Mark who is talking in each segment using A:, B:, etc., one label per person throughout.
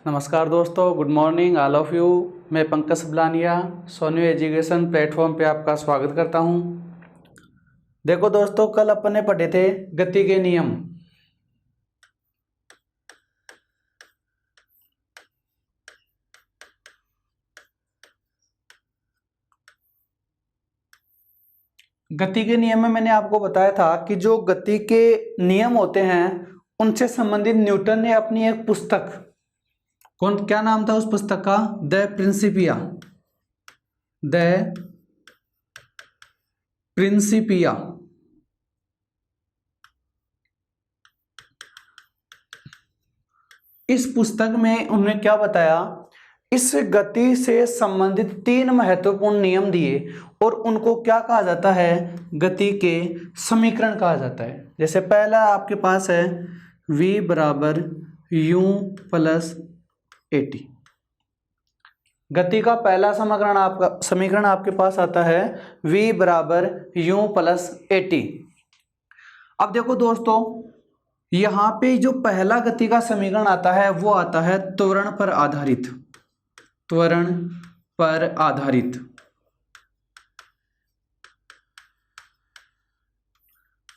A: नमस्कार दोस्तों, good morning all of you. मैं पंकज सबलानिया सोनू एजुकेशन प्लेटफॉर्म पे आपका स्वागत करता हूं। देखो दोस्तों, कल अपन ने पढ़े थे गति के नियम। गति के नियम में मैंने आपको बताया था कि जो गति के नियम होते हैं उनसे संबंधित न्यूटन ने अपनी एक पुस्तक, क्या नाम था उस पुस्तक का? The Principia. इस पुस्तक में उन्होंने क्या बताया, इस गति से संबंधित 3 महत्वपूर्ण नियम दिए और उनको क्या कहा जाता है? गति के समीकरण कहा जाता है। जैसे पहला आपके पास है v बराबर u प्लस at। गति का पहला समीकरण आपके पास आता है v बराबर u प्लस at। अब देखो दोस्तों, यहां पे जो पहला गति का समीकरण आता है वो आता है त्वरण पर आधारित।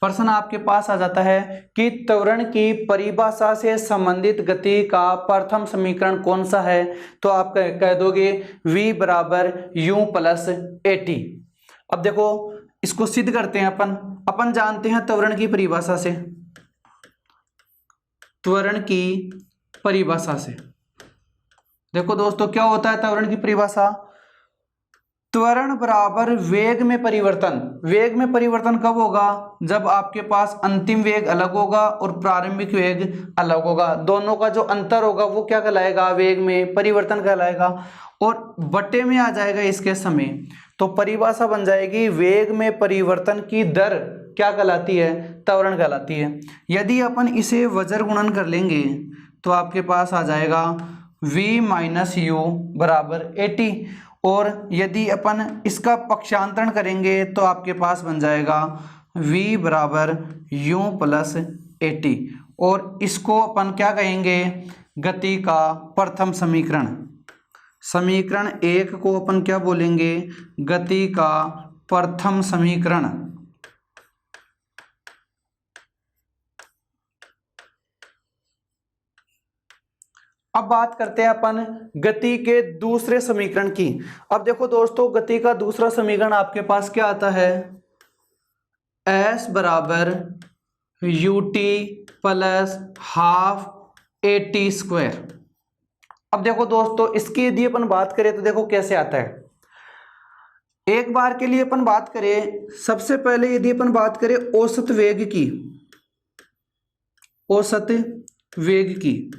A: प्रश्न आपके पास आ जाता है कि त्वरण की परिभाषा से संबंधित गति का प्रथम समीकरण कौन सा है? तो आप कह दोगे v बराबर u प्लस at। अब देखो, इसको सिद्ध करते हैं। अपन जानते हैं त्वरण की परिभाषा से। देखो दोस्तों, क्या होता है त्वरण की परिभाषा? त्वरण बराबर वेग में परिवर्तन। वेग में परिवर्तन कब होगा? जब आपके पास अंतिम वेग अलग होगा और प्रारंभिक वेग अलग होगा। दोनों का जो अंतर होगा वो क्या कहलाएगा? वेग में परिवर्तन कहलाएगा। और बटे में आ जाएगा इसके समय, तो परिभाषा बन जाएगी वेग में परिवर्तन की दर क्या कहलाती है? त्वरण कहलाती है। यदि अपन इसे वज्र गुणन कर लेंगे तो आपके पास आ जाएगा v माइनस यू बराबर 80। और यदि अपन इसका पक्षांतरण करेंगे तो आपके पास बन जाएगा v बराबर u प्लस 80। और इसको अपन क्या कहेंगे? गति का प्रथम समीकरण 1 को अपन क्या बोलेंगे? गति का प्रथम समीकरण। अब बात करते हैं अपन गति के दूसरे समीकरण की। अब देखो दोस्तों, गति का दूसरा समीकरण आपके पास क्या आता है? s बराबर ut plus half at square. अब देखो दोस्तों, इसकी यदि अपन बात करें तो देखो कैसे आता है। एक बार के लिए अपन बात करें, सबसे पहले यदि अपन बात करें औसत वेग की,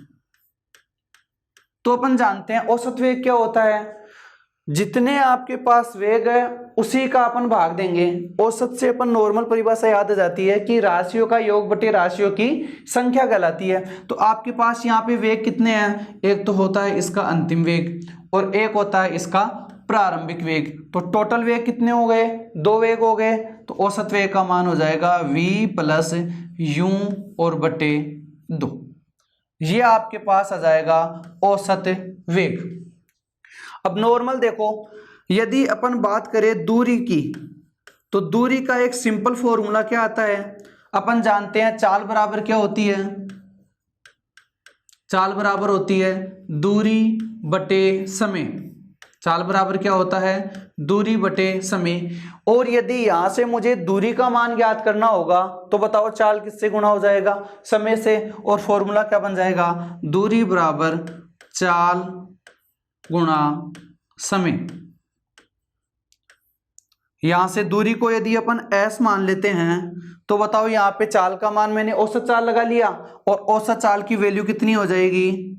A: तो अपन जानते हैं औसत वेग क्या होता है? जितने आपके पास वेग है उसी का अपन भाग देंगे। औसत से अपन नॉर्मल परिभाषा याद आ जाती है कि राशियों का योग बटे राशियों की संख्या कहलाती है। तो आपके पास यहाँ पे वेग कितने हैं? एक तो होता है इसका अंतिम वेग और एक होता है इसका प्रारंभिक वेग। तो टोटल वेग कितने हो गए? 2 वेग हो गए। तो औसत वेग का मान हो जाएगा v प्लस यू और बटे 2। ये आपके पास आ जाएगा औसत वेग। अब नॉर्मल देखो, यदि अपन बात करें दूरी की, तो दूरी का एक सिंपल फॉर्मूला क्या आता है? अपन जानते हैं चाल बराबर क्या होती है? चाल बराबर होती है दूरी बटे समय। चाल बराबर क्या होता है? दूरी बटे समय। और यदि यहां से मुझे दूरी का मान ज्ञात करना होगा तो बताओ चाल किससे गुणा हो जाएगा? समय से। और फॉर्मूला क्या बन जाएगा? दूरी बराबर चाल गुणा समय। यहां से दूरी को यदि अपन s मान लेते हैं तो बताओ यहाँ पे चाल का मान मैंने औसत चाल लगा लिया और औसत चाल की वैल्यू कितनी हो जाएगी?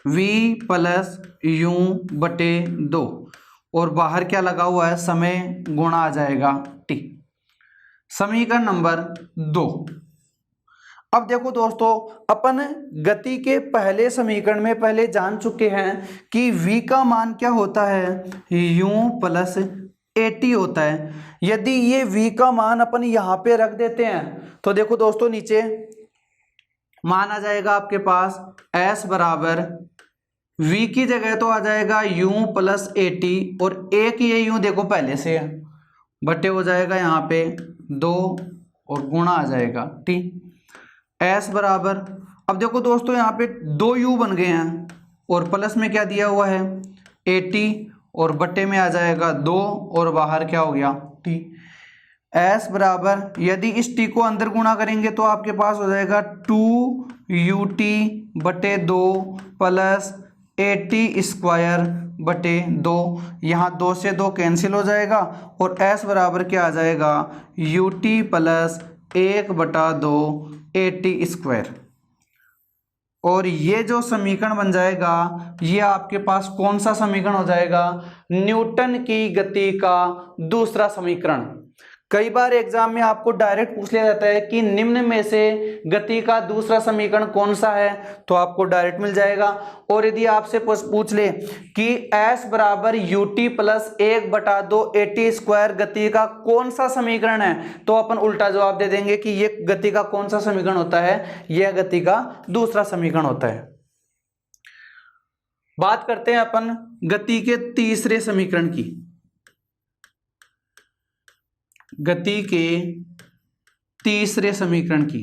A: v प्लस यू बटे 2 और बाहर क्या लगा हुआ है? समय गुणा आ जाएगा t। समीकरण नंबर 2। अब देखो दोस्तों, अपन गति के पहले समीकरण में पहले जान चुके हैं कि v का मान क्या होता है? u प्लस at होता है। यदि ये v का मान अपन यहाँ पे रख देते हैं तो देखो दोस्तों, नीचे मान आ जाएगा आपके पास s बराबर v की जगह तो आ जाएगा u प्लस AT, और एक ये u देखो पहले से है, बटे हो जाएगा यहाँ पे 2 और गुणा आ जाएगा t। s बराबर, अब देखो दोस्तों यहाँ पे 2 u बन गए हैं और प्लस में क्या दिया हुआ है AT, और बटे में आ जाएगा 2 और बाहर क्या हो गया t। s बराबर, यदि इस t को अंदर गुणा करेंगे तो आपके पास हो जाएगा 2ut बटे 2 प्लस AT स्क्वायर बटे 2, यहाँ 2 से 2 कैंसिल हो जाएगा और s बराबर क्या आ जाएगा ut प्लस 1/2 AT स्क्वायर। और ये जो समीकरण बन जाएगा ये आपके पास कौन सा समीकरण हो जाएगा, न्यूटन की गति का दूसरा समीकरण। कई बार एग्जाम में आपको डायरेक्ट पूछ लिया जाता है कि निम्न में से गति का दूसरा समीकरण कौन सा है, तो आपको डायरेक्ट मिल जाएगा। और यदि आपसे पूछ ले कि s बराबर ut प्लस 1/2 AT स्क्वायर गति का कौन सा समीकरण है, तो अपन उल्टा जवाब दे देंगे कि ये गति का कौन सा समीकरण होता है, यह गति का दूसरा समीकरण होता है। बात करते हैं अपन गति के तीसरे समीकरण की। गति के तीसरे समीकरण की,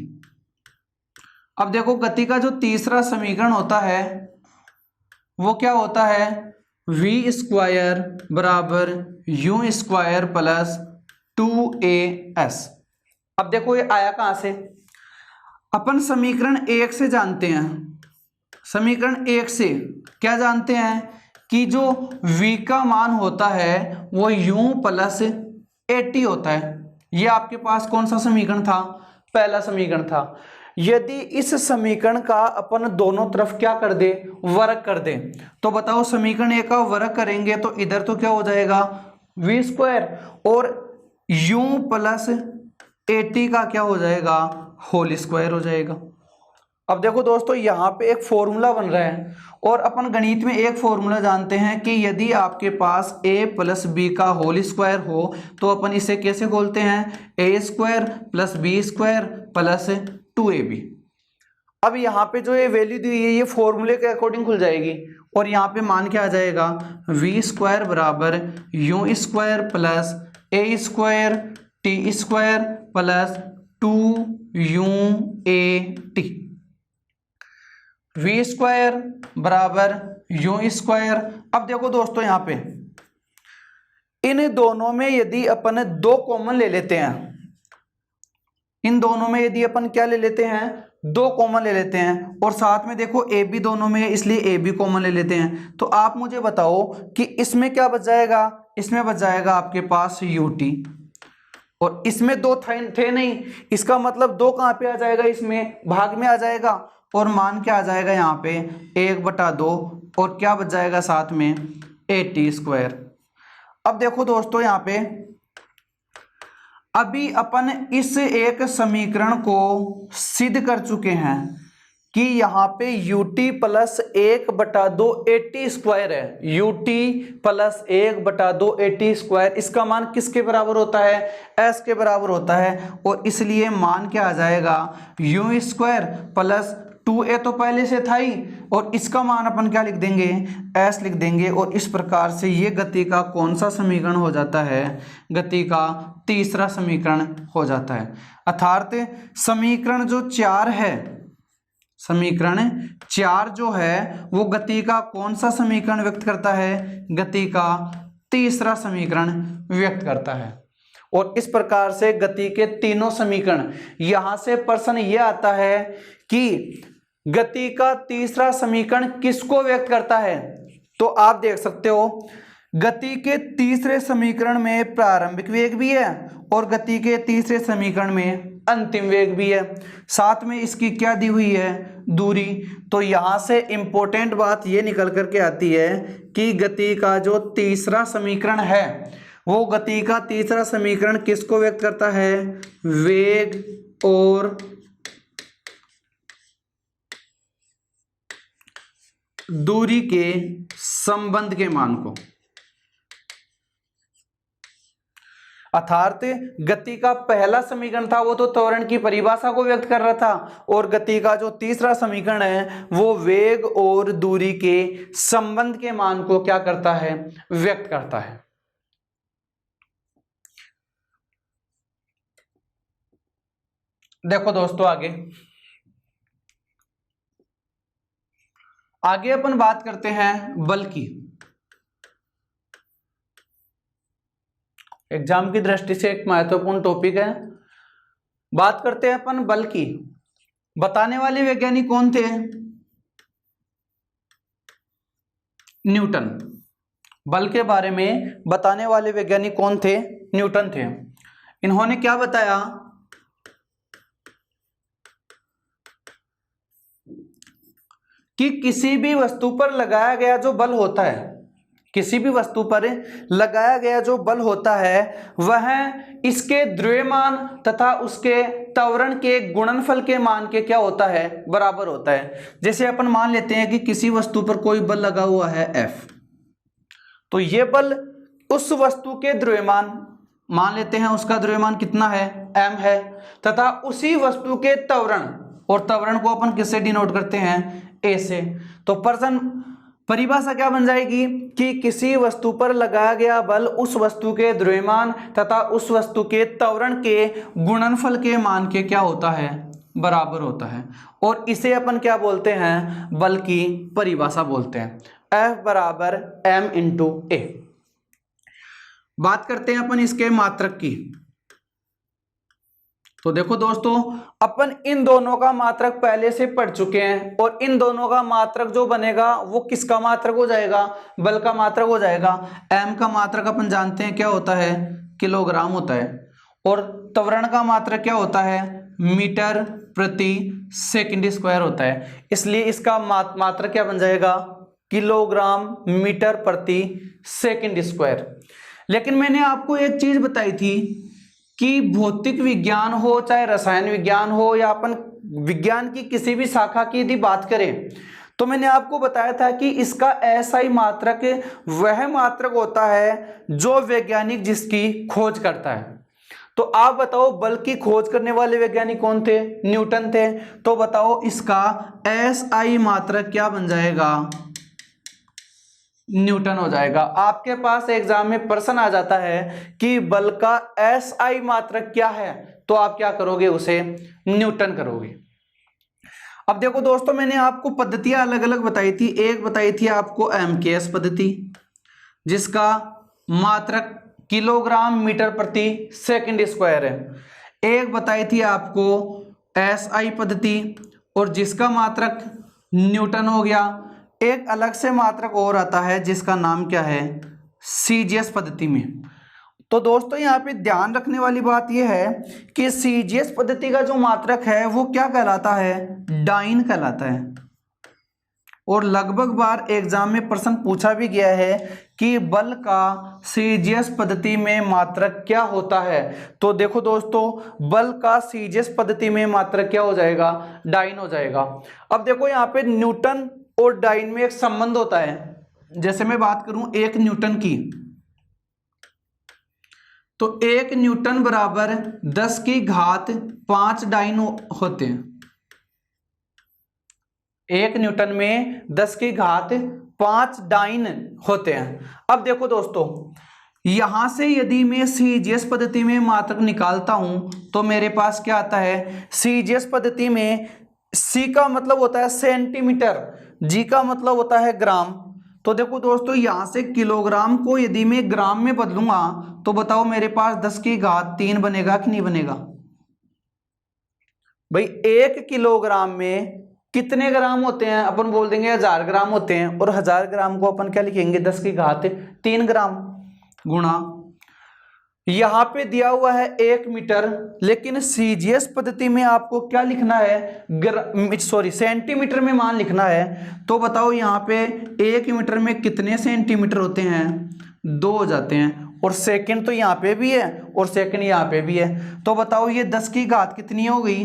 A: अब देखो गति का जो तीसरा समीकरण होता है वो क्या होता है, v स्क्वायर बराबर u स्क्वायर प्लस 2as। अब देखो ये आया कहां से, अपन समीकरण 1 से जानते हैं, समीकरण 1 से क्या जानते हैं कि जो v का मान होता है वो u प्लस AT होता है। ये आपके पास कौन सा समीकरण था, पहला समीकरण था। यदि इस समीकरण का अपन दोनों तरफ क्या कर दे, वर्ग कर दे, तो बताओ समीकरण 1 का वर्ग करेंगे तो इधर तो क्या हो जाएगा v स्क्वायर, और u प्लस AT का क्या हो जाएगा होल स्क्वायर हो जाएगा। अब देखो दोस्तों यहाँ पे एक फॉर्मूला बन रहा है, और अपन गणित में एक फॉर्मूला जानते हैं कि यदि आपके पास a प्लस बी का होल स्क्वायर हो तो अपन इसे कैसे बोलते हैं, a square plus B square plus 2ab। अब यहाँ पे जो ये वैल्यू दी है ये फॉर्मूले के अकॉर्डिंग खुल जाएगी, और यहाँ पे मान क्या आ जाएगा v स्क्वायर बराबर u square plus a square t square plus 2uat। v square बराबर u स्क्वायर। अब देखो दोस्तों यहाँ पे इन दोनों में यदि अपन 2 कॉमन ले लेते हैं, इन दोनों में यदि अपन क्या ले लेते हैं 2 कॉमन ले लेते हैं, और साथ में देखो a भी दोनों में है इसलिए a भी कॉमन ले लेते हैं, तो आप मुझे बताओ कि इसमें क्या बच जाएगा, इसमें बच जाएगा आपके पास ut, और इसमें 2 थे नहीं, इसका मतलब 2 कहाँ पे आ जाएगा, इसमें भाग में आ जाएगा, और मान क्या आ जाएगा यहाँ पे 1/2, और क्या बच जाएगा साथ में AT स्क्वायर। अब देखो दोस्तों यहाँ पे अभी अपन इस एक समीकरण को सिद्ध कर चुके हैं कि यहाँ पे ut प्लस 1/2 AT स्क्वायर है, ut प्लस 1/2 AT स्क्वायर, इसका मान किसके बराबर होता है, s के बराबर होता है, और इसलिए मान क्या आ जाएगा u स्क्वायर प्लस 2a तो पहले से था ही, और इसका मान अपन क्या लिख देंगे s लिख देंगे, और इस प्रकार से ये गति का कौन सा समीकरण हो जाता है, गति का तीसरा समीकरण हो जाता है। अर्थात समीकरण जो 4 है, समीकरण 4 जो है वो गति का कौन सा समीकरण व्यक्त करता है, गति का तीसरा समीकरण व्यक्त करता है। और इस प्रकार से गति के तीनों समीकरण, यहां से प्रश्न यह आता है कि गति का तीसरा समीकरण किसको व्यक्त करता है, तो आप देख सकते हो गति के तीसरे समीकरण में प्रारंभिक वेग भी है और गति के तीसरे समीकरण में अंतिम वेग भी है, साथ में इसकी क्या दी हुई है दूरी। तो यहां से इंपॉर्टेंट बात ये निकल करके आती है कि गति का जो तीसरा समीकरण है वो गति का तीसरा समीकरण किसको व्यक्त करता है, वेग और दूरी के संबंध के मान को। अर्थात गति का पहला समीकरण था वो तो त्वरण की परिभाषा को व्यक्त कर रहा था, और गति का जो तीसरा समीकरण है वो वेग और दूरी के संबंध के मान को क्या करता है, व्यक्त करता है। देखो दोस्तों आगे अपन बात करते हैं बल की। एग्जाम की दृष्टि से एक महत्वपूर्ण टॉपिक है। बात करते हैं अपन बल की। बताने वाले वैज्ञानिक कौन थे? न्यूटन। बल के बारे में बताने वाले वैज्ञानिक कौन थे? न्यूटन थे। इन्होंने क्या बताया कि किसी भी वस्तु पर लगाया गया जो बल होता है, किसी भी वस्तु पर लगाया गया जो बल होता है वह इसके द्रव्यमान तथा उसके त्वरण के गुणनफल के मान के क्या होता है, बराबर होता है। जैसे अपन मान लेते हैं कि किसी वस्तु पर कोई बल लगा हुआ है F, तो ये बल उस वस्तु के द्रव्यमान, मान लेते हैं उसका द्रव्यमान कितना है, m है, तथा उसी वस्तु के त्वरण, और त्वरण को अपन किससे डिनोट करते हैं, a से। तो परिभाषा क्या बन जाएगी कि किसी वस्तु पर लगाया गया बल उस वस्तु के द्रव्यमान तथा उस वस्तु के त्वरण के गुणनफल के मान के क्या होता है, बराबर होता है। और इसे अपन क्या बोलते हैं, बल की परिभाषा बोलते हैं, F बराबर m इंटू a। बात करते हैं अपन इसके मात्रक की। तो देखो दोस्तों, अपन इन दोनों का मात्रक पहले से पढ़ चुके हैं, और इन दोनों का मात्रक जो बनेगा वो किसका मात्रक हो जाएगा, बल का मात्रक हो जाएगा। m का मात्रक अपन जानते हैं क्या होता है, किलोग्राम होता है, और त्वरण का मात्रक क्या होता है, मीटर प्रति सेकंड स्क्वायर होता है। इसलिए इसका मात्रक क्या बन जाएगा, किलोग्राम मीटर प्रति सेकंड स्क्वायर। लेकिन मैंने आपको एक चीज बताई थी कि भौतिक विज्ञान हो चाहे रसायन विज्ञान हो या अपन विज्ञान की किसी भी शाखा की यदि बात करें, तो मैंने आपको बताया था कि इसका SI मात्रक वह मात्रक होता है जो वैज्ञानिक जिसकी खोज करता है। तो आप बताओ बल की खोज करने वाले वैज्ञानिक कौन थे, न्यूटन थे। तो बताओ इसका SI मात्रक क्या बन जाएगा, न्यूटन हो जाएगा। आपके पास एग्जाम में प्रश्न आ जाता है कि बल का SI मात्रक क्या है, तो आप क्या करोगे, उसे न्यूटन करोगे। अब देखो दोस्तों, मैंने आपको पद्धतियां अलग अलग बताई थी। एक बताई थी आपको MKS पद्धति जिसका मात्रक किलोग्राम मीटर प्रति सेकंड स्क्वायर है। एक बताई थी आपको SI पद्धति और जिसका मात्रक न्यूटन हो गया। एक अलग से मात्रक और आता है जिसका नाम क्या है, CGS पद्धति में। तो दोस्तों यहाँ पे ध्यान रखने वाली बात यह है कि CGS पद्धति का जो मात्रक है वो क्या कहलाता है, डाइन कहलाता है। और लगभग बार एग्जाम में प्रश्न पूछा भी गया है कि बल का CGS पद्धति में मात्रक क्या होता है। तो देखो दोस्तों, बल का CGS पद्धति में मात्रक क्या हो जाएगा, डाइन हो जाएगा। अब देखो यहाँ पे न्यूटन और डाइन में एक संबंध होता है। जैसे मैं बात करूं 1 न्यूटन की, तो 1 न्यूटन बराबर 10 की घात 5 डाइन होते हैं। 1 न्यूटन में 10 की घात 5 डाइन होते हैं। अब देखो दोस्तों, यहां से यदि मैं CGS पद्धति में मात्रक निकालता हूं तो मेरे पास क्या आता है, CGS पद्धति में C का मतलब होता है सेंटीमीटर, G का मतलब होता है ग्राम। तो देखो दोस्तों, यहां से किलोग्राम को यदि मैं ग्राम में बदलूंगा तो बताओ मेरे पास 10 की घात 3 बनेगा कि नहीं बनेगा। भाई 1 किलोग्राम में कितने ग्राम होते हैं, अपन बोल देंगे 1000 ग्राम होते हैं, और 1000 ग्राम को अपन क्या लिखेंगे, 10 की घात 3 ग्राम गुणा, यहां पे दिया हुआ है 1 मीटर, लेकिन CGS पद्धति में आपको क्या लिखना है, सेंटीमीटर में मान लिखना है। तो बताओ यहाँ पे 1 मीटर में कितने सेंटीमीटर होते हैं, 2 हो जाते हैं, और सेकंड तो यहाँ पे भी है और सेकंड यहाँ पे भी है। तो बताओ ये 10 की घात कितनी हो गई,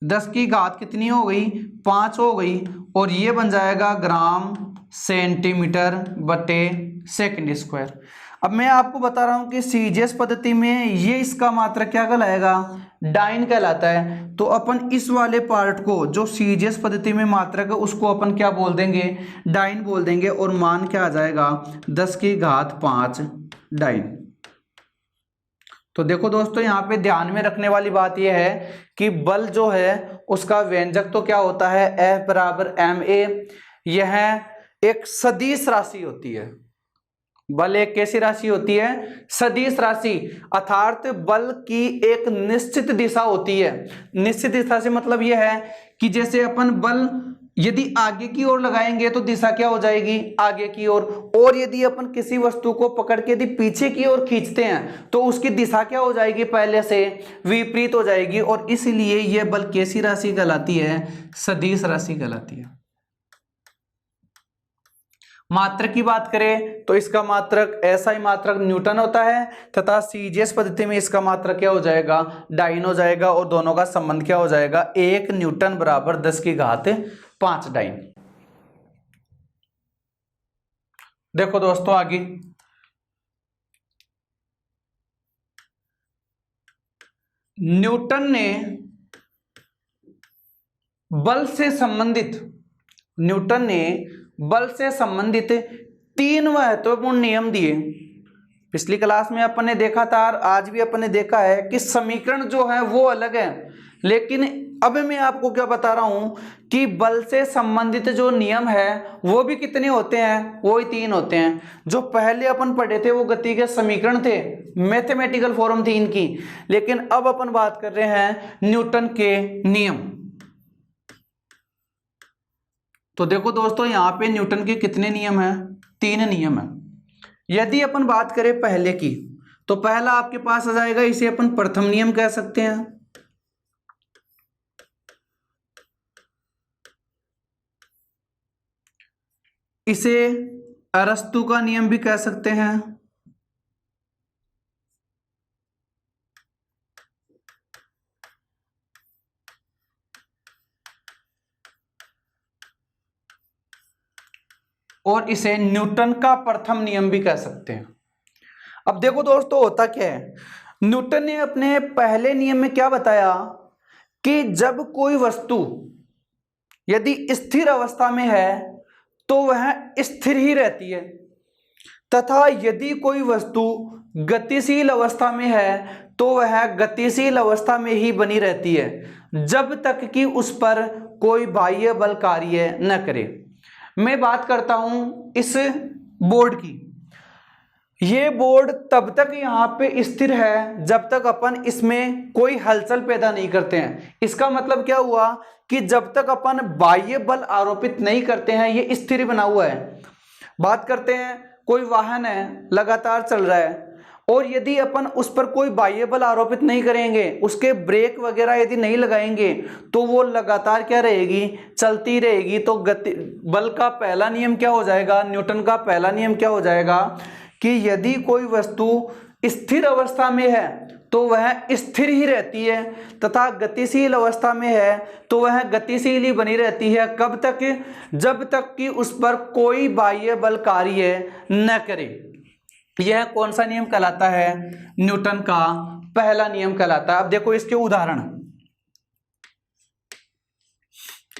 A: 10 की घात कितनी हो गई, 5 हो गई, और ये बन जाएगा ग्राम सेंटीमीटर बटे सेकंड स्क्वायर। अब मैं आपको बता रहा हूं कि सीजीएस पद्धति में ये इसका मात्रक क्या कहलाएगा, डाइन कहलाता है। तो अपन इस वाले पार्ट को जो सीजीएस पद्धति में मात्रक है उसको अपन क्या बोल देंगे, डाइन बोल देंगे, और मान क्या आ जाएगा 10⁵ डाइन। तो देखो दोस्तों यहाँ पे ध्यान में रखने वाली बात यह है कि बल जो है उसका व्यंजक तो क्या होता है, F बराबर ma। यह एक सदिश राशि होती है। बल एक कैसी राशि होती है, सदिश राशि, अर्थात बल की एक निश्चित दिशा होती है। निश्चित दिशा से मतलब यह है कि जैसे अपन बल यदि आगे की ओर लगाएंगे तो दिशा क्या हो जाएगी, आगे की ओर, और यदि अपन किसी वस्तु को पकड़ के यदि पीछे की ओर खींचते हैं तो उसकी दिशा क्या हो जाएगी, पहले से विपरीत हो जाएगी। और इसलिए यह बल कैसी राशि कहलाती है, सदिश राशि कहलाती है। मात्रक की बात करें तो इसका मात्रक ऐसा ही मात्रक न्यूटन होता है, तथा सीजीएस पद्धति में इसका मात्रक क्या हो जाएगा, डाइन हो जाएगा, और दोनों का संबंध क्या हो जाएगा, 1 न्यूटन बराबर 10⁵ डाइन। देखो दोस्तों आगे, न्यूटन ने बल से संबंधित 3 महत्वपूर्ण नियम दिए। पिछली क्लास में अपन ने देखा था और आज भी अपन ने देखा है कि समीकरण जो है वो अलग है, लेकिन अब मैं आपको क्या बता रहा हूं कि बल से संबंधित जो नियम है वो भी कितने होते हैं, वो ही 3 होते हैं। जो पहले अपन पढ़े थे वो गति के समीकरण थे, मैथमेटिकल फॉर्म थी इनकी, लेकिन अब अपन बात कर रहे हैं न्यूटन के नियम। तो देखो दोस्तों यहाँ पे न्यूटन के कितने नियम हैं, 3 नियम हैं। यदि अपन बात करें पहले की तो पहला आपके पास आ जाएगा, इसे अपन प्रथम नियम कह सकते हैं। इसे अरस्तु का नियम भी कह सकते हैं। और इसे न्यूटन का प्रथम नियम भी कह सकते हैं। अब देखो दोस्तों होता क्या है, न्यूटन ने अपने पहले नियम में क्या बताया कि जब कोई वस्तु यदि स्थिर अवस्था में है तो वह स्थिर ही रहती है, तथा यदि कोई वस्तु गतिशील अवस्था में है तो वह गतिशील अवस्था में ही बनी रहती है जब तक कि उस पर कोई बाह्य बल कार्य न करे। मैं बात करता हूं इस बोर्ड की। ये बोर्ड तब तक यहाँ पे स्थिर है जब तक अपन इसमें कोई हलचल पैदा नहीं करते हैं। इसका मतलब क्या हुआ कि जब तक अपन बाह्य बल आरोपित नहीं करते हैं ये स्थिर बना हुआ है। बात करते हैं कोई वाहन है लगातार चल रहा है, और यदि अपन उस पर कोई बाह्य बल आरोपित नहीं करेंगे, उसके ब्रेक वगैरह यदि नहीं लगाएंगे तो वो लगातार क्या रहेगी, चलती रहेगी। तो गति बल का पहला नियम क्या हो जाएगा, न्यूटन का पहला नियम क्या हो जाएगा कि यदि कोई वस्तु स्थिर अवस्था में है तो वह स्थिर ही रहती है, तथा गतिशील अवस्था में है तो वह गतिशील ही बनी रहती है। कब तक, जब तक कि उस पर कोई बाह्य बल कार्य न करे। यह कौन सा नियम कहलाता है, न्यूटन का पहला नियम कहलाता है। अब देखो इसके उदाहरण,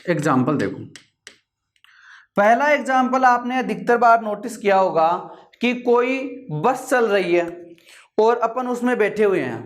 A: एग्जाम्पल देखो। पहला एग्जाम्पल आपने अधिकतर बार नोटिस किया होगा कि कोई बस चल रही है और अपन उसमें बैठे हुए हैं।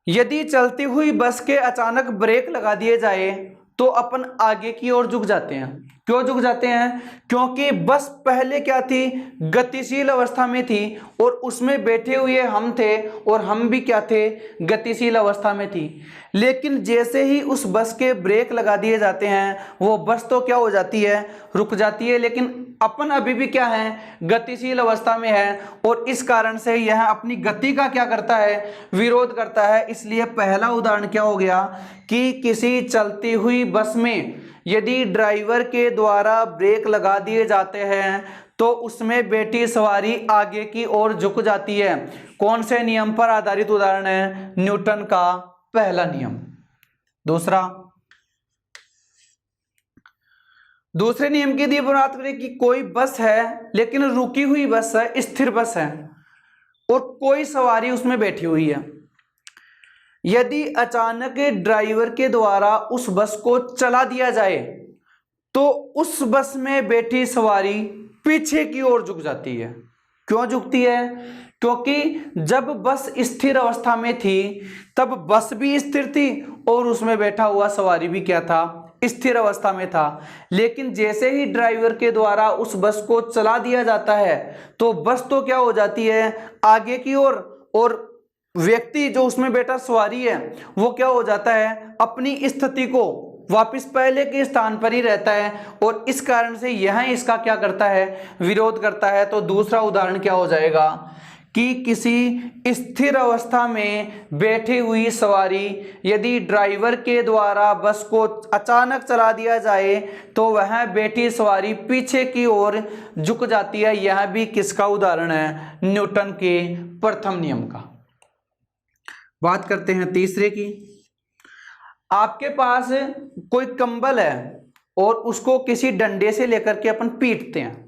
A: यदि चलती हुई बस के अचानक ब्रेक लगा दिए जाए तो अपन आगे की ओर झुक जाते हैं। क्यों झुक जाते हैं, क्योंकि बस पहले क्या थी, गतिशील अवस्था में थी, और उसमें बैठे हुए हम थे और हम भी क्या थे, गतिशील अवस्था में थी। लेकिन जैसे ही उस बस के ब्रेक लगा दिए जाते हैं वो बस तो क्या हो जाती है, रुक जाती है, लेकिन अपन अभी भी क्या है, गतिशील अवस्था में है, और इस कारण से यह अपनी गति का क्या करता है, विरोध करता है। इसलिए पहला उदाहरण क्या हो गया कि किसी चलती हुई बस में यदि ड्राइवर के द्वारा ब्रेक लगा दिए जाते हैं तो उसमें बैठी सवारी आगे की ओर झुक जाती है। कौन से नियम पर आधारित उदाहरण है, न्यूटन का पहला नियम। दूसरा, दूसरे नियम की यदि बात करें कि कोई बस है लेकिन रुकी हुई बस है, स्थिर बस है और कोई सवारी उसमें बैठी हुई है, यदि अचानक ड्राइवर के द्वारा उस बस को चला दिया जाए तो उस बस में बैठी सवारी पीछे की ओर झुक जाती है। क्यों झुकती है? क्योंकि जब बस स्थिर अवस्था में थी तब बस भी स्थिर थी और उसमें बैठा हुआ सवारी भी क्या था? स्थिर अवस्था में था। लेकिन जैसे ही ड्राइवर के द्वारा उस बस को चला दिया जाता है तो बस तो क्या हो जाती है? आगे की ओर, और व्यक्ति जो उसमें बैठा सवारी है वो क्या हो जाता है? अपनी स्थिति को वापस पहले के स्थान पर ही रहता है और इस कारण से यह इसका क्या करता है? विरोध करता है। तो दूसरा उदाहरण क्या हो जाएगा कि किसी स्थिर अवस्था में बैठी हुई सवारी यदि ड्राइवर के द्वारा बस को अचानक चला दिया जाए तो वह बैठी सवारी पीछे की ओर झुक जाती है। यह भी किसका उदाहरण है? न्यूटन के प्रथम नियम का। बात करते हैं तीसरे की। आपके पास कोई कंबल है और उसको किसी डंडे से लेकर के अपन पीटते हैं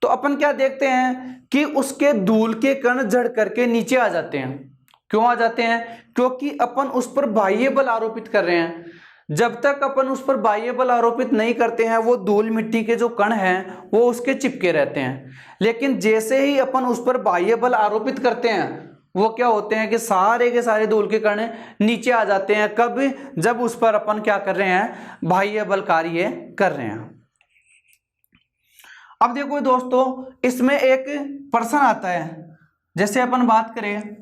A: तो अपन क्या देखते हैं कि उसके धूल के कण झड़ करके नीचे आ जाते हैं। क्यों आ जाते हैं? क्योंकि अपन उस पर बाह्य बल आरोपित कर रहे हैं। जब तक अपन उस पर बाह्य बल आरोपित नहीं करते हैं वो धूल मिट्टी के जो कण हैं वो उसके चिपके रहते हैं। लेकिन जैसे ही अपन उस पर बाह्य बल आरोपित करते हैं वो क्या होते हैं कि सारे के सारे धूल के कण नीचे आ जाते हैं। कब? जब उस पर अपन क्या कर रहे हैं? बाह्य बल कार्य कर रहे हैं। अब देखो दोस्तों, इसमें एक प्रश्न आता है। जैसे अपन बात करें,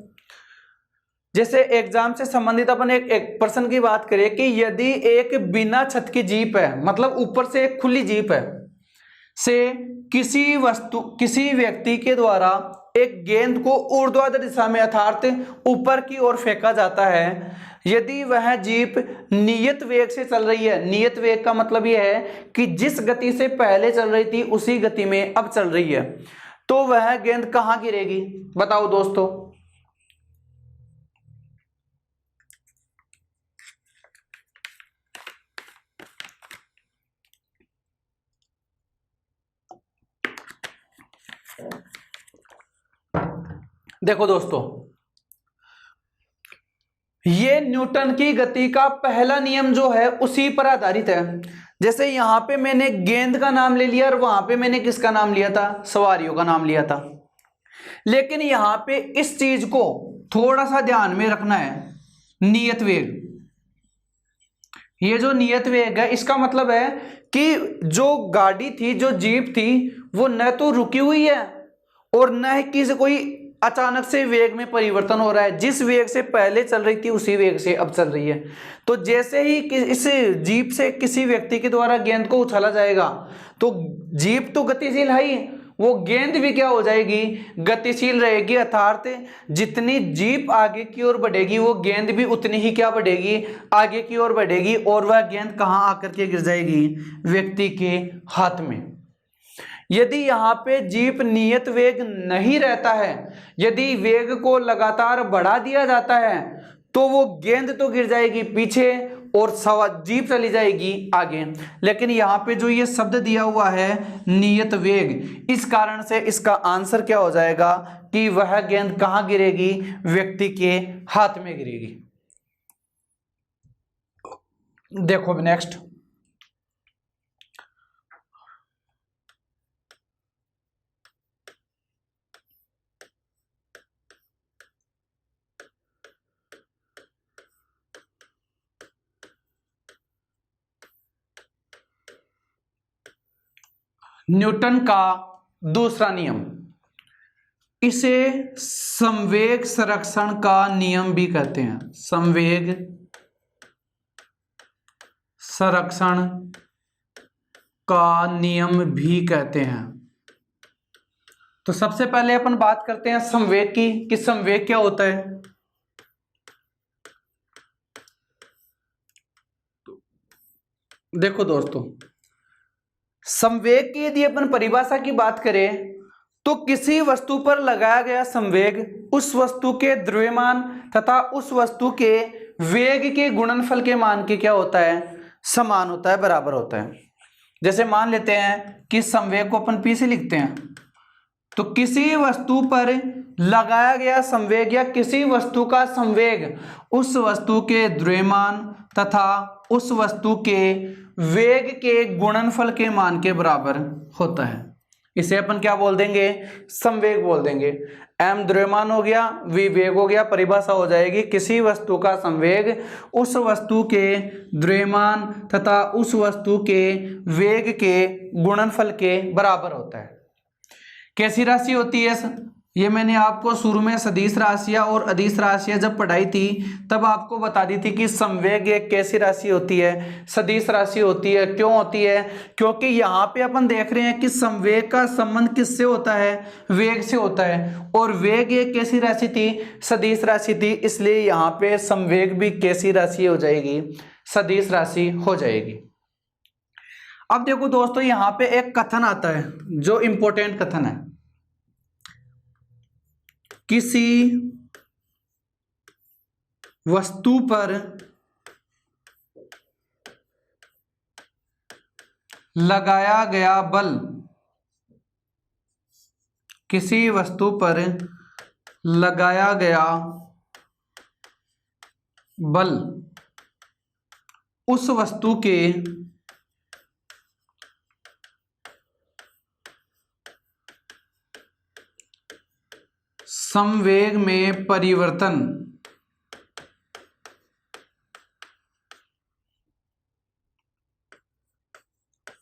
A: जैसे एग्जाम से संबंधित अपन एक प्रश्न की बात करें कि यदि एक बिना छत की जीप है, मतलब ऊपर से एक खुली जीप है, से किसी व्यक्ति के द्वारा एक गेंद को ऊर्ध्वाधर दिशा में अर्थात ऊपर की ओर फेंका जाता है, यदि वह जीप नियत वेग से चल रही है। नियत वेग का मतलब यह है कि जिस गति से पहले चल रही थी उसी गति में अब चल रही है, तो वह गेंद कहां गिरेगी? बताओ दोस्तों। देखो दोस्तों, ये न्यूटन की गति का पहला नियम जो है उसी पर आधारित है। जैसे यहां पे मैंने गेंद का नाम ले लिया और वहां पे मैंने किसका नाम लिया था? सवारियों का नाम लिया था। लेकिन यहां पे इस चीज को थोड़ा सा ध्यान में रखना है। नियत वेग, ये जो नियत वेग है इसका मतलब है कि जो गाड़ी थी, जो जीप थी, वो न तो रुकी हुई है और न ही कोई अचानक से वेग में परिवर्तन हो रहा है। जिस वेग से पहले चल रही थी उसी वेग से अब चल रही है। तो जैसे ही इस जीप से किसी व्यक्ति के द्वारा गेंद को उछाला जाएगा तो जीप तो गतिशील है ही, वो गेंद भी क्या हो जाएगी? गतिशील रहेगी। अर्थात जितनी जीप आगे की ओर बढ़ेगी वो गेंद भी उतनी ही क्या बढ़ेगी? आगे की ओर बढ़ेगी। और वह गेंद कहां आकर के गिर जाएगी? व्यक्ति के हाथ में। यदि यहाँ पे जीप नियत वेग नहीं रहता है, यदि वेग को लगातार बढ़ा दिया जाता है तो वो गेंद तो गिर जाएगी पीछे और जीप चली जाएगी आगे। लेकिन यहाँ पे जो ये शब्द दिया हुआ है नियत वेग, इस कारण से इसका आंसर क्या हो जाएगा कि वह गेंद कहाँ गिरेगी? व्यक्ति के हाथ में गिरेगी। देखो नेक्स्ट, न्यूटन का दूसरा नियम, इसे संवेग संरक्षण का नियम भी कहते हैं। संवेग संरक्षण का नियम भी कहते हैं। तो सबसे पहले अपन बात करते हैं संवेग की कि संवेग क्या होता है। देखो दोस्तों, संवेग की यदि अपन परिभाषा की बात करें तो किसी वस्तु पर लगाया गया संवेग उस वस्तु के द्रव्यमान तथा उस वस्तु के वेग के गुणनफल के मान के क्या होता है? समान होता है, बराबर होता है। जैसे मान लेते हैं कि संवेग को अपन P से लिखते हैं, तो किसी वस्तु पर लगाया गया संवेग या किसी वस्तु का संवेग उस वस्तु के द्रव्यमान तथा उस वस्तु के वेग के गुणनफल के मान के बराबर होता है। इसे अपन क्या बोल देंगे, संवेग बोल देंगे। m द्रव्यमान हो गया, v वेग हो गया, परिभाषा हो जाएगी किसी वस्तु का संवेग उस वस्तु के द्रव्यमान तथा उस वस्तु के वेग के गुणनफल के बराबर होता है। कैसी राशि होती है? ये मैंने आपको शुरू में सदिश राशियां और अदिश राशियां जब पढ़ाई थी तब आपको बता दी थी कि संवेग एक कैसी राशि होती है, सदिश राशि होती है। क्यों होती है? क्योंकि यहाँ पे अपन देख रहे हैं कि संवेग का संबंध किससे होता है, वेग से होता है, और वेग एक कैसी राशि थी, सदिश राशि थी, इसलिए यहाँ पे संवेग भी कैसी राशि हो जाएगी, सदिश राशि हो जाएगी। अब देखो दोस्तों, यहाँ पे एक कथन आता है जो इंपॉर्टेंट कथन है। किसी वस्तु पर लगाया गया बल, किसी वस्तु पर लगाया गया बल उस वस्तु के संवेग में परिवर्तन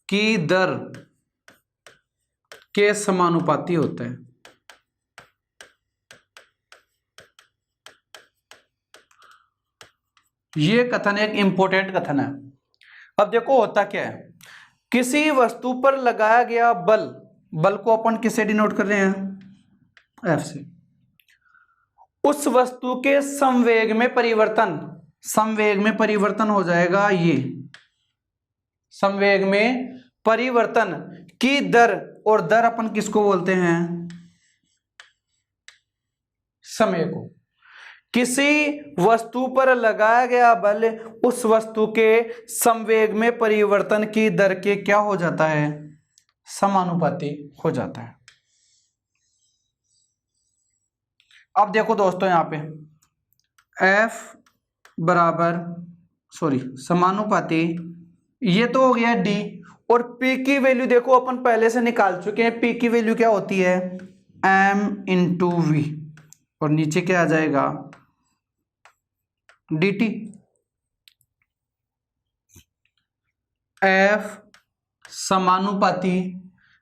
A: की दर के समानुपाती होता है। यह कथन एक इंपॉर्टेंट कथन है। अब देखो होता क्या है, किसी वस्तु पर लगाया गया बल, बल को अपन किससे डिनोट कर रहे हैं, F से, उस वस्तु के संवेग में परिवर्तन, संवेग में परिवर्तन हो जाएगा ये, संवेग में परिवर्तन की दर, और दर अपन किसको बोलते हैं, समय को। किसी वस्तु पर लगाया गया बल उस वस्तु के संवेग में परिवर्तन की दर के क्या हो जाता है, समानुपाती हो जाता है। अब देखो दोस्तों, यहां पे F बराबर समानुपाती, ये तो हो गया D, और P की वैल्यू देखो अपन पहले से निकाल चुके हैं। P की वैल्यू क्या होती है, M इंटू V, और नीचे क्या आ जाएगा, dt। F समानुपाती,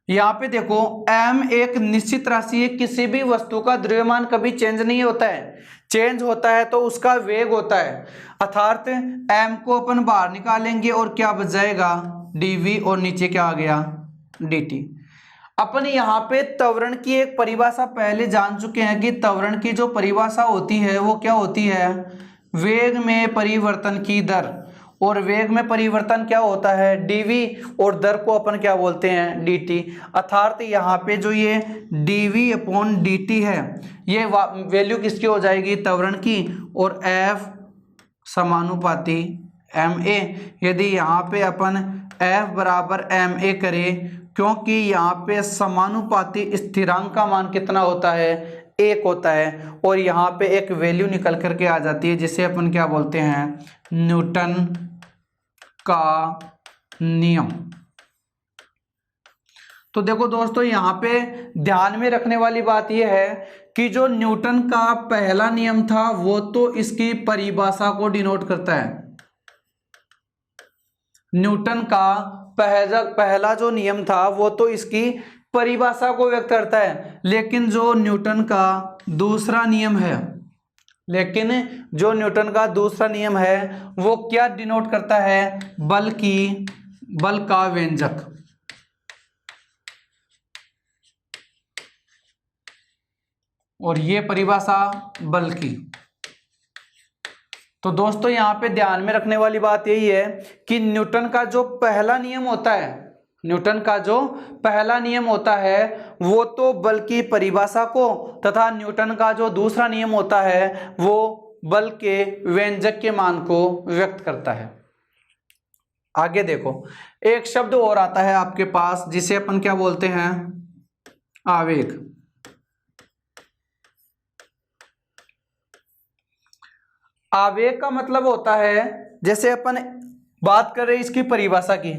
A: यहां पे देखो m एक निश्चित राशि है, किसी भी वस्तु का द्रव्यमान कभी चेंज नहीं होता है, चेंज होता है तो उसका वेग होता है, अर्थात m को अपन बाहर निकालेंगे और क्या बच जाएगा, dv, और नीचे क्या आ गया, dt। अपन यहाँ पे त्वरण की एक परिभाषा पहले जान चुके हैं कि त्वरण की जो परिभाषा होती है वो क्या होती है, वेग में परिवर्तन की दर, और वेग में परिवर्तन क्या होता है, dv, और दर को अपन क्या बोलते हैं, dt। अर्थात यहाँ पे जो ये dv अपॉन dt है, ये वैल्यू किसकी हो जाएगी, त्वरण की, और f समानुपाती ma। यदि यहाँ पे अपन f बराबर ma करें, क्योंकि यहाँ पे समानुपाती स्थिरांक का मान कितना होता है, 1 होता है, और यहाँ पे एक वैल्यू निकल करके आ जाती है जिसे अपन क्या बोलते हैं, न्यूटन का नियम। तो देखो दोस्तों, यहाँ पे ध्यान में रखने वाली बात यह है कि जो न्यूटन का पहला नियम था वो तो इसकी परिभाषा को डिनोट करता है, न्यूटन का पहला जो नियम था वो तो इसकी परिभाषा को व्यक्त करता है, लेकिन जो न्यूटन का दूसरा नियम है, लेकिन जो न्यूटन का दूसरा नियम है वो क्या डिनोट करता है, बल का व्यंजक। और ये परिभाषा बल की। तो दोस्तों यहाँ पे ध्यान में रखने वाली बात यही है कि न्यूटन का जो पहला नियम होता है, न्यूटन का जो पहला नियम होता है वो तो बल की परिभाषा को, तथा न्यूटन का जो दूसरा नियम होता है वो बल के व्यंजक के मान को व्यक्त करता है। आगे देखो, एक शब्द और आता है आपके पास जिसे अपन क्या बोलते हैं, आवेग। आवेग का मतलब होता है, जैसे अपन बात कर रहे हैं इसकी परिभाषा की,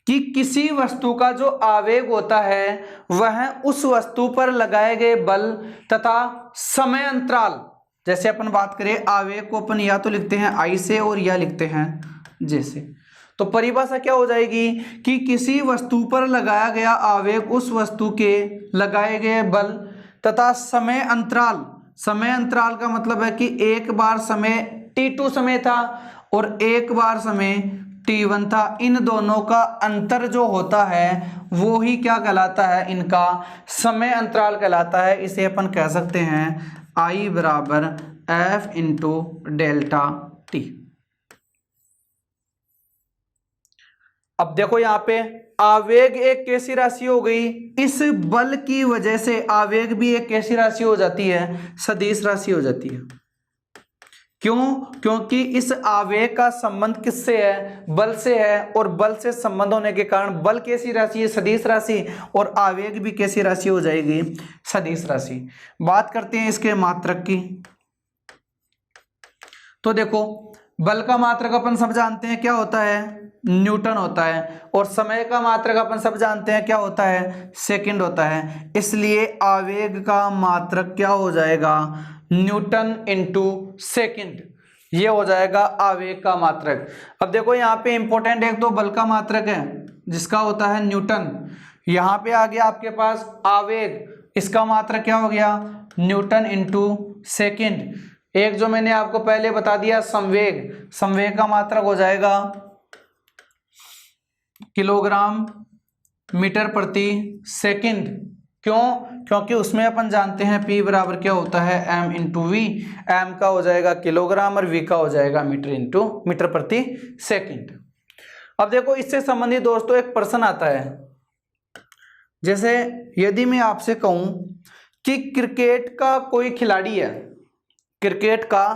A: कि किसी वस्तु का जो आवेग होता है वह उस वस्तु पर लगाए गए बल तथा समय अंतराल, जैसे अपन बात करें आवेग को अपन या तो लिखते हैं आई से और या लिखते हैं जैसे, तो परिभाषा क्या हो जाएगी कि किसी वस्तु पर लगाया गया आवेग उस वस्तु के लगाए गए बल तथा समय अंतराल, समय अंतराल का मतलब है कि एक बार समय t2 समय था और एक बार समय t1 था, इन दोनों का अंतर जो होता है वो ही क्या कहलाता है, इनका समय अंतराल कहलाता है। इसे अपन कह सकते हैं I बराबर F इंटू डेल्टा टी। अब देखो यहाँ पे आवेग एक कैसी राशि हो गई, इस बल की वजह से आवेग भी एक कैसी राशि हो जाती है, सदिश राशि हो जाती है। क्यों? क्योंकि इस आवेग का संबंध किससे है, बल से है, और बल से संबंध होने के कारण बल कैसी राशि है, सदिश राशि, और आवेग भी कैसी राशि हो जाएगी, सदिश राशि। बात करते हैं इसके मात्रक की। तो देखो बल का मात्रक अपन सब जानते हैं क्या होता है, न्यूटन होता है, और समय का मात्रक अपन सब जानते हैं क्या होता है, सेकंड होता है। इसलिए आवेग का मात्रक क्या हो जाएगा, न्यूटन इंटू सेकंड, ये हो जाएगा आवेग का मात्रक। अब देखो यहाँ पे इंपॉर्टेंट एक तो बल का मात्रक है जिसका होता है न्यूटन, यहाँ पे आ गया आपके पास आवेग, इसका मात्रक क्या हो गया, न्यूटन इंटू सेकंड। एक जो मैंने आपको पहले बता दिया संवेग, संवेग का मात्रक हो जाएगा किलोग्राम मीटर प्रति सेकंड। क्यों? क्योंकि उसमें अपन जानते हैं P बराबर क्या होता है, m इंटू वी। एम का हो जाएगा किलोग्राम और V का हो जाएगा मीटर इंटू मीटर प्रति सेकंड। अब देखो इससे संबंधित दोस्तों एक प्रश्न आता है, जैसे यदि मैं आपसे कहूं कि क्रिकेट का कोई खिलाड़ी है, क्रिकेट का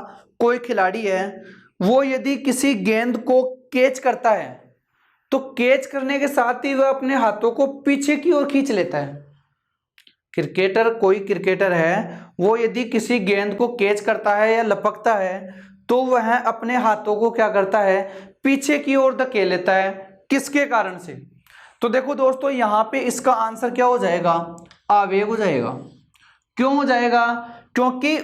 A: कोई खिलाड़ी है, वो यदि किसी गेंद को कैच करता है तो कैच करने के साथ ही वह अपने हाथों को पीछे की ओर खींच लेता है। क्रिकेटर, कोई क्रिकेटर है, वो यदि किसी गेंद को कैच करता है या लपकता है तो वह अपने हाथों को क्या करता है, पीछे की ओर धकेल लेता है। किसके कारण से? तो देखो दोस्तों यहाँ पे इसका आंसर क्या हो जाएगा, आवेग हो जाएगा। क्यों हो जाएगा? क्योंकि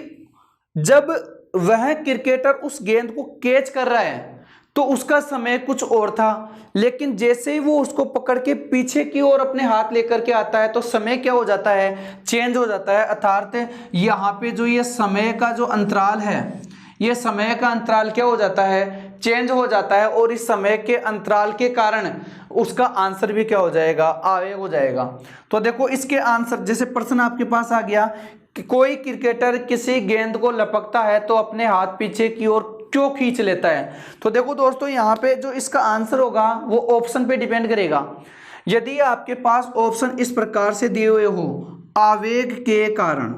A: जब वह क्रिकेटर उस गेंद को कैच कर रहा है तो उसका समय कुछ और था, लेकिन जैसे ही वो उसको पकड़ के पीछे की ओर अपने हाथ लेकर के आता है तो समय क्या हो जाता है, चेंज हो जाता है। अर्थात यहाँ पे जो ये समय का जो अंतराल है, ये समय का अंतराल क्या हो जाता है, चेंज हो जाता है, और इस समय के अंतराल के कारण उसका आंसर भी क्या हो जाएगा, आवेग हो जाएगा। तो देखो इसके आंसर, जैसे प्रश्न आपके पास आ गया कि कोई क्रिकेटर किसी गेंद को लपकता है तो अपने हाथ पीछे की ओर क्यों खींच लेता है। तो देखो दोस्तों यहाँ पे जो इसका आंसर होगा वो ऑप्शन पे डिपेंड करेगा। यदि आपके पास ऑप्शन इस प्रकार से दिए हुए हो, आवेग के कारण,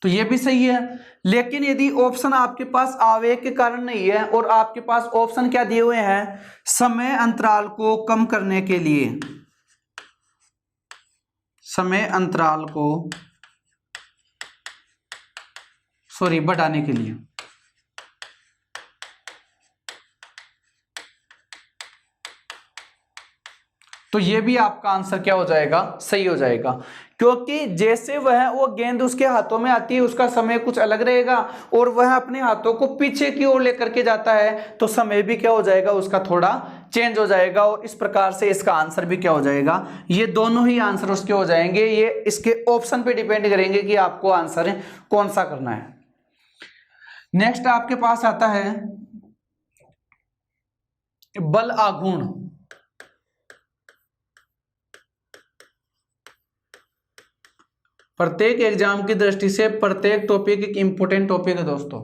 A: तो ये भी सही है। लेकिन यदि ऑप्शन आपके पास आवेग के कारण नहीं है और आपके पास ऑप्शन क्या दिए हुए हैं, समय अंतराल को कम करने के लिए, समय अंतराल को बढ़ाने के लिए, तो ये भी आपका आंसर क्या हो जाएगा, सही हो जाएगा। क्योंकि जैसे वह वो गेंद उसके हाथों में आती है उसका समय कुछ अलग रहेगा, और वह अपने हाथों को पीछे की ओर लेकर के जाता है तो समय भी क्या हो जाएगा, उसका थोड़ा चेंज हो जाएगा, और इस प्रकार से इसका आंसर भी क्या हो जाएगा, ये दोनों ही आंसर उसके हो जाएंगे। ये इसके ऑप्शन पे डिपेंड करेंगे कि आपको आंसर कौन सा करना है। नेक्स्ट आपके पास आता है बल आघूर्ण। प्रत्येक एग्जाम की दृष्टि से प्रत्येक टॉपिक एक इंपॉर्टेंट टॉपिक है दोस्तों।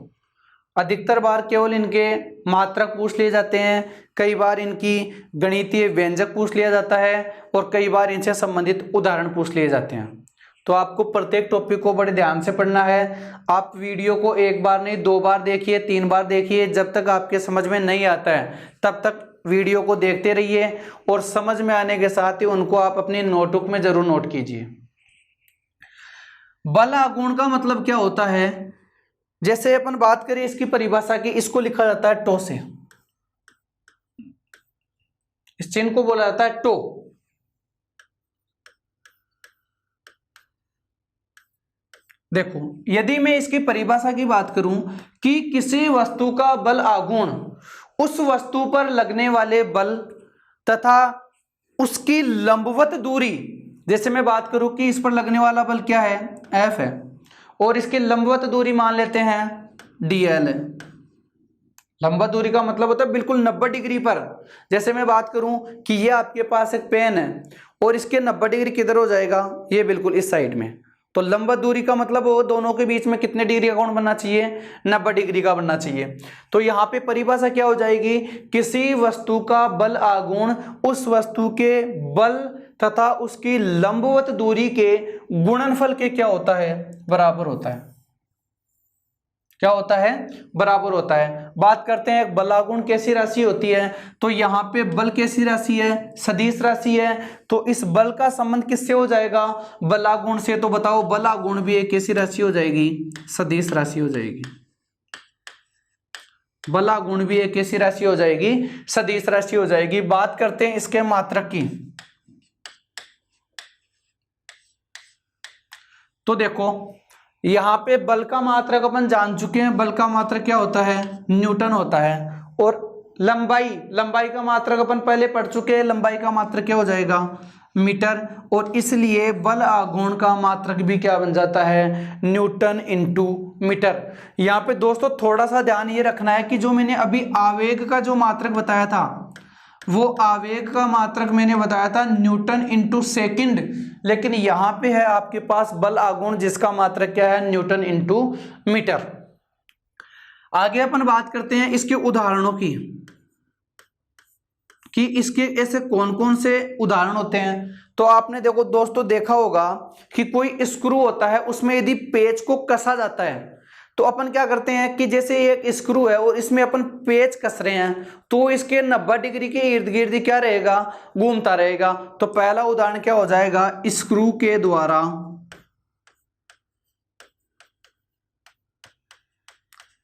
A: अधिकतर बार केवल इनके मात्रक पूछ लिए जाते हैं, कई बार इनकी गणितीय व्यंजक पूछ लिया जाता है, और कई बार इनसे संबंधित उदाहरण पूछ लिए जाते हैं। तो आपको प्रत्येक टॉपिक को बड़े ध्यान से पढ़ना है। आप वीडियो को एक बार नहीं 2 बार देखिए, 3 बार देखिए, जब तक आपके समझ में नहीं आता है तब तक वीडियो को देखते रहिए और समझ में आने के साथ ही उनको आप अपनी नोटबुक में जरूर नोट कीजिए। बल आघूर्ण का मतलब क्या होता है? जैसे अपन बात करें इसकी परिभाषा की, इसको लिखा जाता है टो से, इस चिन्ह को बोला जाता है टो। देखो, यदि मैं इसकी परिभाषा की बात करूं कि किसी वस्तु का बल आघूर्ण उस वस्तु पर लगने वाले बल तथा उसकी लंबवत दूरी, जैसे मैं बात करूं कि इस पर लगने वाला बल क्या है, F है, और इसकी लंबवत दूरी मान लेते हैं dl है। लंबवत दूरी का मतलब होता है बिल्कुल 90 डिग्री पर। जैसे मैं बात करूं कि ये आपके पास एक पेन है और इसके 90 डिग्री किधर हो जाएगा, ये बिल्कुल इस साइड में। तो लंबवत दूरी का मतलब वो दोनों के बीच में कितने डिग्री का कोण बनना चाहिए, 90 डिग्री का बनना चाहिए। तो यहाँ पे परिभाषा क्या हो जाएगी, किसी वस्तु का बल आघूर्ण उस वस्तु के बल तथा उसकी लंबवत दूरी के गुणनफल के क्या होता है, बराबर होता है। क्या होता है, बराबर होता है। बात करते हैं बल आघूर्ण कैसी राशि होती है, तो यहाँ पे बल कैसी राशि है, सदिश राशि है। तो इस बल का संबंध किससे हो जाएगा, बल आघूर्ण से। तो बताओ बल आघूर्ण भी एक कैसी राशि हो जाएगी, सदिश राशि हो जाएगी। बल आघूर्ण भी एक कैसी राशि हो जाएगी, सदिश राशि हो जाएगी। बात करते हैं इसके मात्रक की। तो देखो यहां पे बल का मात्रक अपन जान चुके हैं, बल का मात्रक क्या होता है, न्यूटन होता है। और लंबाई का मात्रक अपन पहले पढ़ चुके हैं, लंबाई का मात्रक क्या हो जाएगा, मीटर। और इसलिए बल आघूर्ण का मात्रक भी क्या बन जाता है, न्यूटन इंटू मीटर। यहाँ पे दोस्तों थोड़ा सा ध्यान ये रखना है कि जो मैंने अभी आवेग का जो मात्रक बताया था, वो आवेग का मात्रक मैंने बताया था न्यूटन इंटू सेकेंड, लेकिन यहां पे है आपके पास बल आघूर्ण जिसका मात्रक क्या है, न्यूटन इंटू मीटर। आगे अपन बात करते हैं इसके उदाहरणों की, कि इसके ऐसे कौन कौन से उदाहरण होते हैं। तो आपने देखो दोस्तों देखा होगा कि कोई स्क्रू होता है, उसमें यदि पेच को कसा जाता है तो अपन क्या करते हैं कि जैसे एक स्क्रू है और इसमें अपन पेच कस रहे हैं, तो इसके 90 डिग्री के इर्द गिर्द क्या रहेगा, घूमता रहेगा। तो पहला उदाहरण क्या हो जाएगा, स्क्रू के द्वारा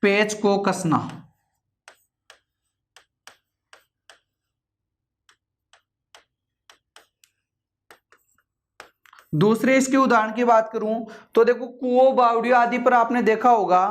A: पेच को कसना। दूसरे इसके उदाहरण की बात करूं तो देखो कुओं बावड़ियों आदि पर आपने देखा होगा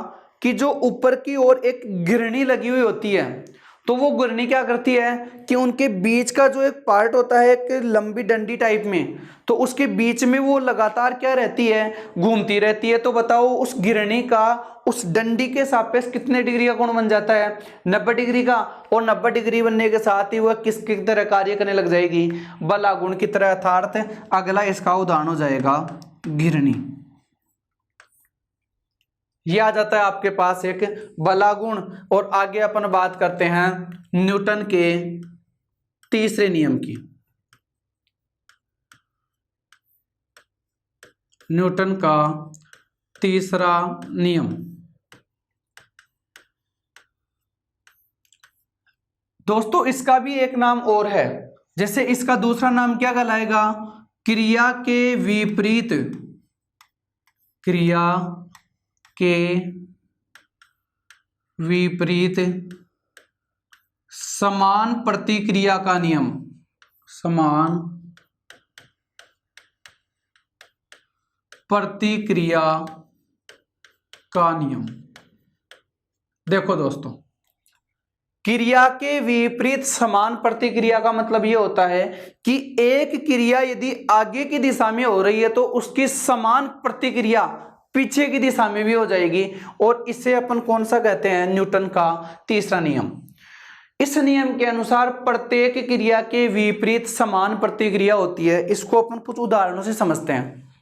A: कि जो ऊपर की ओर एक गिरनी लगी हुई होती है, तो वो गिरनी क्या करती है कि उनके बीच का जो एक पार्ट होता है एक लंबी डंडी टाइप में, तो उसके बीच में वो लगातार क्या रहती है, घूमती रहती है। तो बताओ उस गिरनी का उस डंडी के सापेक्ष कितने डिग्री का कोण बन जाता है, 90 डिग्री का। और 90 डिग्री बनने के साथ ही वह किसकी तरह कार्य करने लग जाएगी, बल आघूर्ण की तरह। अर्थात अगला इसका उदाहरण हो जाएगा गिरनी। ये आ जाता है आपके पास एक बलागुण। और आगे अपन बात करते हैं न्यूटन के तीसरे नियम की। न्यूटन का तीसरा नियम, दोस्तों इसका भी एक नाम और है। जैसे इसका दूसरा नाम क्या कहलाएगा, क्रिया के विपरीत, क्रिया के विपरीत समान प्रतिक्रिया का नियम, समान प्रतिक्रिया का नियम। देखो दोस्तों, क्रिया के विपरीत समान प्रतिक्रिया का मतलब यह होता है कि एक क्रिया यदि आगे की दिशा में हो रही है तो उसकी समान प्रतिक्रिया पीछे की दिशा में भी हो जाएगी। और इसे अपन कौन सा कहते हैं, न्यूटन का तीसरा नियम। इस नियम के अनुसार प्रत्येक क्रिया के विपरीत समान प्रतिक्रिया होती है। इसको अपन कुछ उदाहरणों से समझते हैं।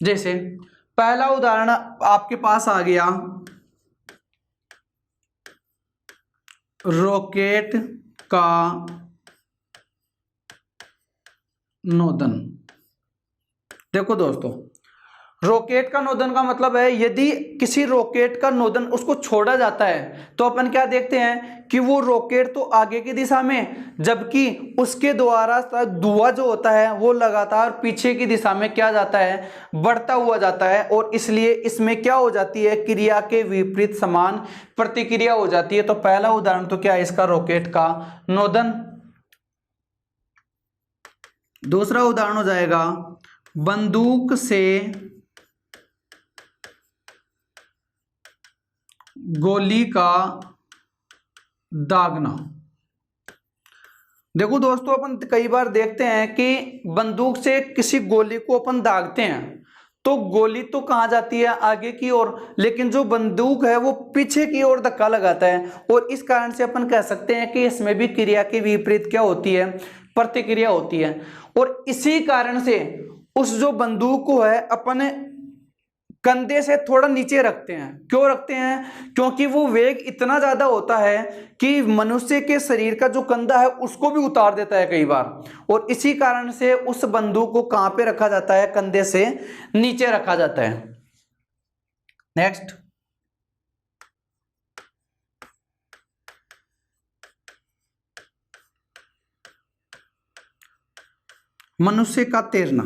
A: जैसे पहला उदाहरण आपके पास आ गया, रॉकेट का नोदन। देखो दोस्तों, रॉकेट का नोदन का मतलब है यदि किसी रॉकेट का नोदन उसको छोड़ा जाता है तो अपन क्या देखते हैं कि वो रॉकेट तो आगे की दिशा में, जबकि उसके द्वारा धुआं जो होता है वो लगातार पीछे की दिशा में क्या जाता है, बढ़ता हुआ जाता है। और इसलिए इसमें क्या हो जाती है, क्रिया के विपरीत समान प्रतिक्रिया हो जाती है। तो पहला उदाहरण तो क्या है इसका, रॉकेट का नोदन। दूसरा उदाहरण हो जाएगा बंदूक से गोली का दागना। देखो दोस्तों, अपन कई बार देखते हैं कि बंदूक से किसी गोली को अपन दागते हैं तो गोली तो कहां जाती है, आगे की ओर, लेकिन जो बंदूक है वो पीछे की ओर धक्का लगाता है। और इस कारण से अपन कह सकते हैं कि इसमें भी क्रिया के विपरीत क्या होती है, प्रतिक्रिया होती है। और इसी कारण से उस जो बंदूक को है अपन कंधे से थोड़ा नीचे रखते हैं। क्यों रखते हैं, क्योंकि वो वेग इतना ज्यादा होता है कि मनुष्य के शरीर का जो कंधा है उसको भी उतार देता है कई बार। और इसी कारण से उस बंदूक को कहां पे रखा जाता है, कंधे से नीचे रखा जाता है। नेक्स्ट, मनुष्य का तैरना।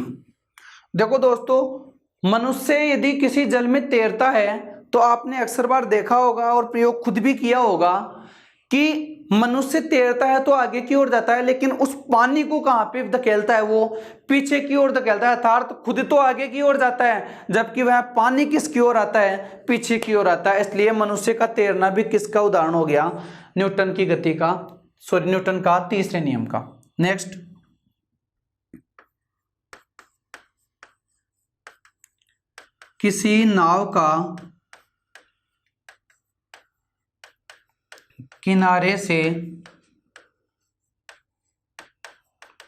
A: देखो दोस्तों, मनुष्य यदि किसी जल में तैरता है तो आपने अक्सर बार देखा होगा और प्रयोग खुद भी किया होगा कि मनुष्य तैरता है तो आगे की ओर जाता है, लेकिन उस पानी को कहां पे धकेलता है, वो पीछे की ओर धकेलता है। अर्थात तो खुद तो आगे की ओर जाता है, जबकि वह पानी किसकी ओर आता है, पीछे की ओर आता है। इसलिए मनुष्य का तैरना भी किसका उदाहरण हो गया, न्यूटन की गति का, सॉरी न्यूटन का तीसरे नियम का। नेक्स्ट, किसी नाव का किनारे से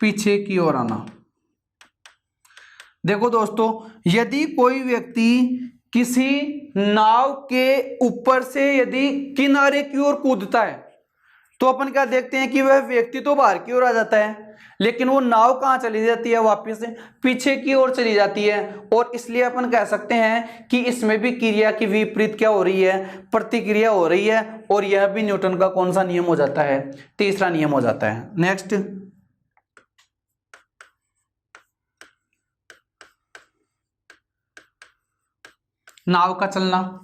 A: पीछे की ओर आना। देखो दोस्तों, यदि कोई व्यक्ति किसी नाव के ऊपर से यदि किनारे की ओर कूदता है तो अपन क्या देखते हैं कि वह व्यक्ति तो बाहर की ओर आ जाता है, लेकिन वो नाव कहां चली जाती है, वापस पीछे की ओर चली जाती है। और इसलिए अपन कह सकते हैं कि इसमें भी क्रिया की विपरीत क्या हो रही है, प्रतिक्रिया हो रही है। और यह भी न्यूटन का कौन सा नियम हो जाता है, तीसरा नियम हो जाता है। नेक्स्ट, नाव का चलना।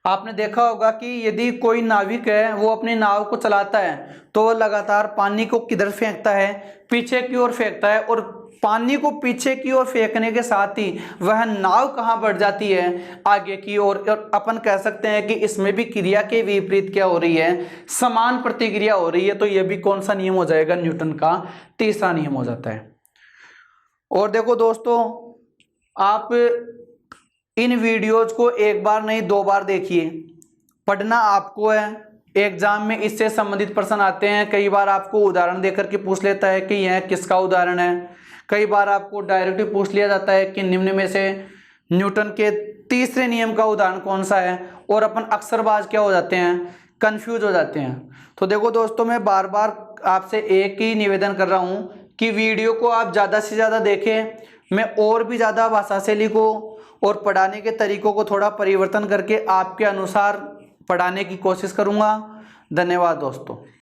A: आपने देखा होगा कि यदि कोई नाविक है वो अपनी नाव को चलाता है तो वह लगातार पानी को किधर फेंकता है, पीछे की ओर फेंकता है। और पानी को पीछे की ओर फेंकने के साथ ही वह नाव कहां बढ़ जाती है, आगे की ओर। और अपन कह सकते हैं कि इसमें भी क्रिया के विपरीत क्या हो रही है, समान प्रतिक्रिया हो रही है। तो यह भी कौन सा नियम हो जाएगा, न्यूटन का तीसरा नियम हो जाता है। और देखो दोस्तों, आप इन वीडियोज को एक बार नहीं दो बार देखिए, पढ़ना आपको है। एग्जाम में इससे संबंधित प्रश्न आते हैं, कई बार आपको उदाहरण देकर के पूछ लेता है कि यह किसका उदाहरण है। कई बार आपको डायरेक्ट पूछ लिया जाता है कि निम्न में से न्यूटन के तीसरे नियम का उदाहरण कौन सा है। और अपन अक्सरबाज क्या हो जाते हैं, कंफ्यूज हो जाते हैं। तो देखो दोस्तों, मैं बार बार आपसे एक ही निवेदन कर रहा हूं कि वीडियो को आप ज़्यादा से ज़्यादा देखें। मैं और भी ज़्यादा भाषा से लिखूँ और पढ़ाने के तरीकों को थोड़ा परिवर्तन करके आपके अनुसार पढ़ाने की कोशिश करूंगा। धन्यवाद दोस्तों।